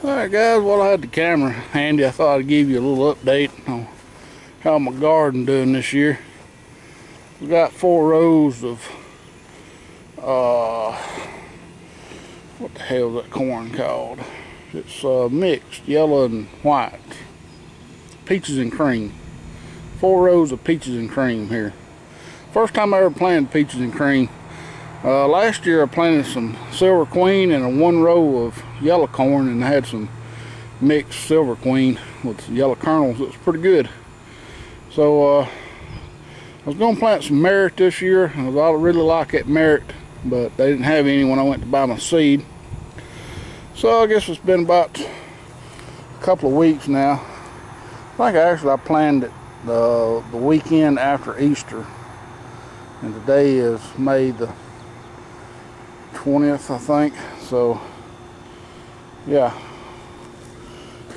Alright guys, while I had the camera handy, I thought I'd give you a little update on how my garden doing this year. We got 4 rows of what the hell is that corn called? It's mixed yellow and white, peaches and cream. 4 rows of peaches and cream here. First time I ever planted peaches and cream. Last year I planted some Silver Queen and a 1 row of yellow corn, and I had some mixed Silver Queen with yellow kernels. It was pretty good. So I was going to plant some Merit this year. I really like that Merit, but they didn't have any when I went to buy my seed. So I guess it's been about a couple of weeks now. I think I planned it the weekend after Easter, and today is May the 20th, I think. So yeah,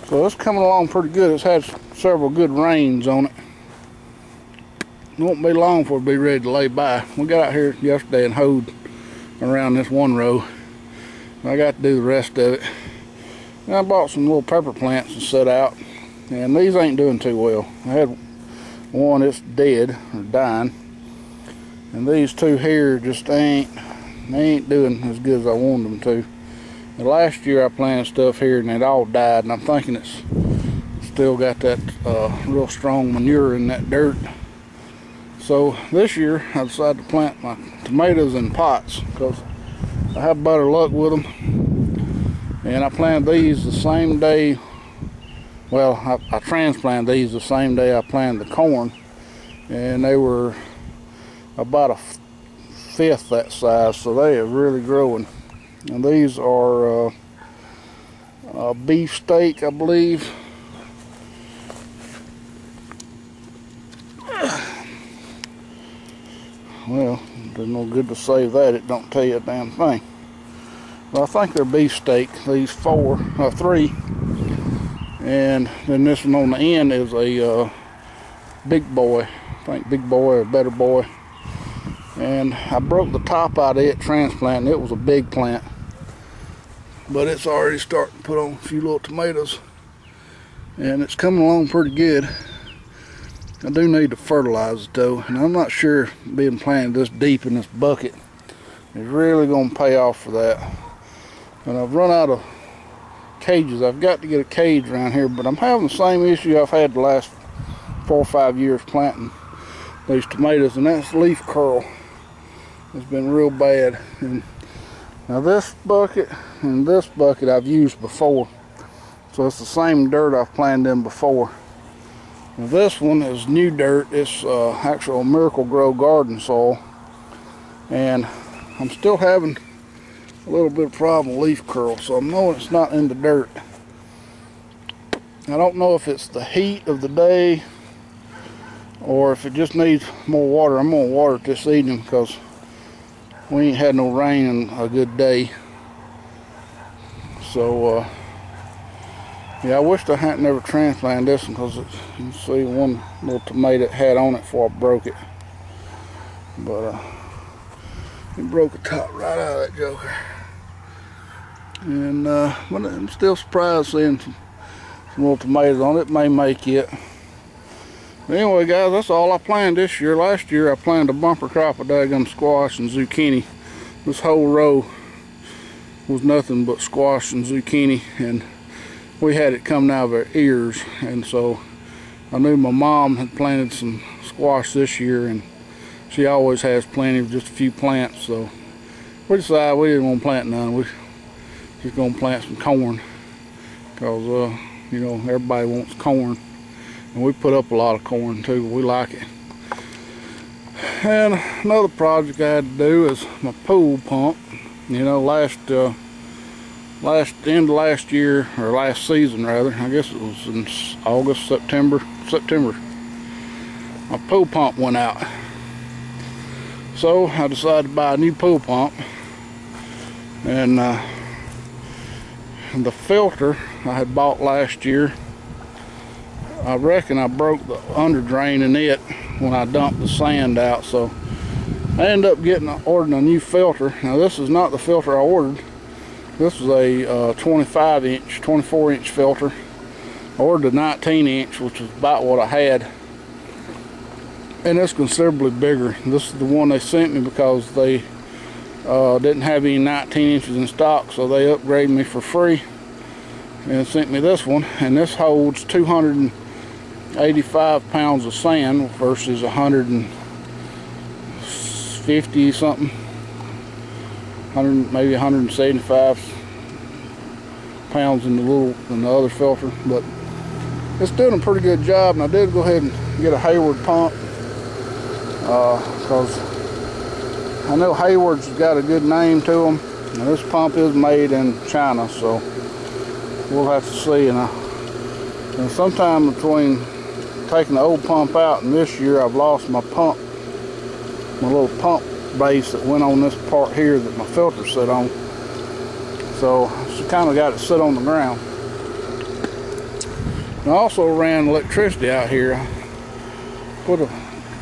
so it's coming along pretty good. It's had several good rains on it. It won't be long before it'll be ready to lay by. We got out here yesterday and hoed around this 1 row. I got to do the rest of it. And I bought some little pepper plants and set out, and these ain't doing too well. I had one that's dead or dying, and these 2 here just ain't doing as good as I wanted them to. And last year I planted stuff here and it all died, and I'm thinking it's still got that real strong manure in that dirt. So this year I decided to plant my tomatoes in pots because I have better luck with them. And I planted these the same day. Well, I transplanted these the same day I planted the corn, and they were about a 1/5 that size, so they are really growing. And these are beefsteak, I believe. Well, there's no good to save that. It don't tell you a damn thing. But I think they're beefsteak. These 3, and then this one on the end is a big boy. I think big boy or better boy. And I broke the top out of it transplanting. It was a big plant, but it's already starting to put on a few little tomatoes, and it's coming along pretty good. I do need to fertilize it though, and I'm not sure being planted this deep in this bucket is really going to pay off for that. And I've run out of cages. I've got to get a cage around here, but I'm having the same issue I've had the last 4 or 5 years planting these tomatoes, and that's leaf curl. It's been real bad. And now this bucket and this bucket I've used before, so it's the same dirt I've planted in before. Now this one is new dirt. It's actual Miracle-Gro garden soil, and I'm still having a little bit of problem with leaf curl, so I'm knowing it's not in the dirt. I don't know if it's the heat of the day or if it just needs more water. I'm gonna water it this evening because we ain't had no rain in a good day. So yeah, I wished I hadn't never transplanted this one, because you can see one little tomato it had on it before I broke it. But it broke the top right out of that joker. And but I'm still surprised seeing some little tomatoes on it. It may make it. But anyway guys, that's all I planted this year. Last year I planted a bumper crop of daggum squash and zucchini. This whole row was nothing but squash and zucchini, and we had it coming out of our ears. And so I knew my mom had planted some squash this year, and she always has plenty of just a few plants. So we decided we didn't want to plant none. We just gonna plant some corn because you know, everybody wants corn. And we put up a lot of corn too. We like it. And another project I had to do is my pool pump. You know, end of last year, or last season rather, I guess it was in August, September, my pool pump went out. So I decided to buy a new pool pump, and the filter I had bought last year, I reckon I broke the under drain in it when I dumped the sand out. So I ended up ordering a new filter. Now this is not the filter I ordered. This is a 24-inch filter. I ordered a 19-inch, which is about what I had, and it's considerably bigger. This is the one they sent me because they didn't have any 19 inches in stock, so they upgraded me for free and sent me this one. And this holds 285 pounds of sand versus 150 something, maybe 175 pounds in the other filter. But it's doing a pretty good job. And I did go ahead and get a Hayward pump because I know Hayward's got a good name to them. Now, this pump is made in China, so we'll have to see. And sometime between taking the old pump out and this year, I've lost my pump, my little pump base that went on this part here that my filter sit on. So she kind of got it sit on the ground. And I also ran electricity out here. I put a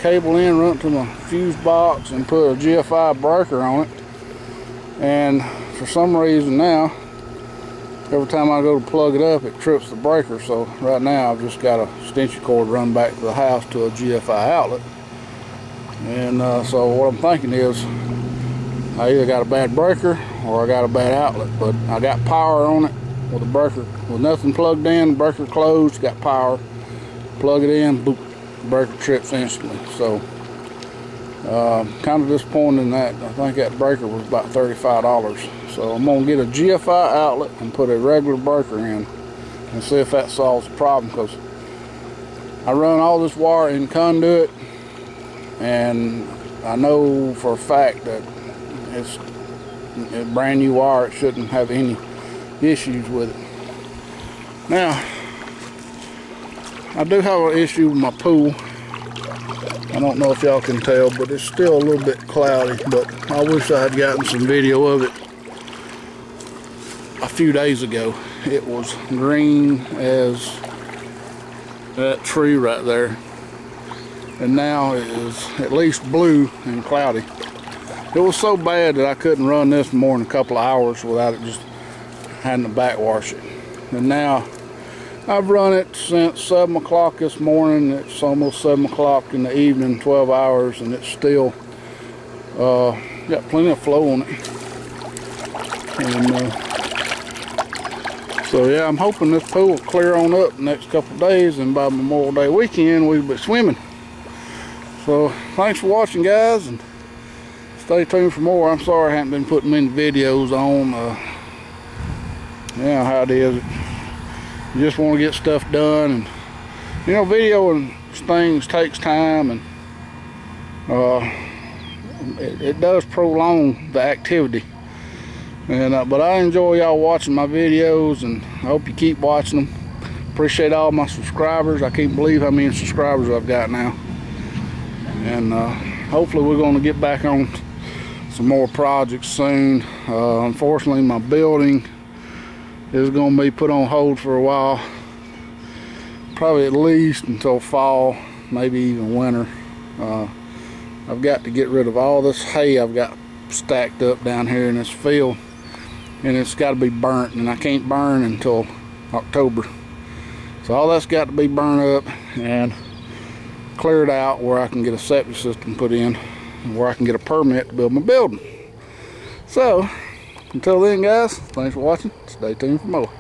cable in, run it to my fuse box, and put a GFI breaker on it. And for some reason now, every time I go to plug it up, it trips the breaker. So right now I've just got a extension cord run back to the house to a GFI outlet. And so what I'm thinking is I either got a bad breaker or I got a bad outlet. But I got power on it with the breaker, with nothing plugged in, breaker closed, got power. Plug it in, boop, breaker trips instantly. So kind of disappointed in that. I think that breaker was about $35. So I'm gonna get a GFI outlet and put a regular breaker in and see if that solves the problem, because I run all this wire in conduit, and I know for a fact that it's a brand new wire. It shouldn't have any issues with it. Now, I do have an issue with my pool. I don't know if y'all can tell, but it's still a little bit cloudy, but I wish I had gotten some video of it a few days ago. It was green as that tree right there, and now it is at least blue and cloudy. It was so bad that I couldn't run this more than a couple of hours without it just having to backwash it. And now I've run it since 7 o'clock this morning. It's almost 7 o'clock in the evening, 12 hours, and it's still got plenty of flow on it. And so yeah, I'm hoping this pool will clear on up the next couple of days, and by Memorial Day weekend we'll be swimming. So thanks for watching, guys, and stay tuned for more. I'm sorry I haven't been putting many videos on. Yeah, how it is. You just want to get stuff done, and you know, videoing things takes time, and it does prolong the activity. And but I enjoy y'all watching my videos, and I hope you keep watching them. Appreciate all my subscribers. I can't believe how many subscribers I've got now. And hopefully we're going to get back on some more projects soon. Unfortunately, my building is going to be put on hold for a while, probably at least until fall, maybe even winter. I've got to get rid of all this hay I've got stacked up down here in this field, and it's got to be burnt, and I can't burn until October. So all that's got to be burnt up and cleared out where I can get a septic system put in, where I can get a permit to build my building. So until then, guys, thanks for watching. Stay tuned for more.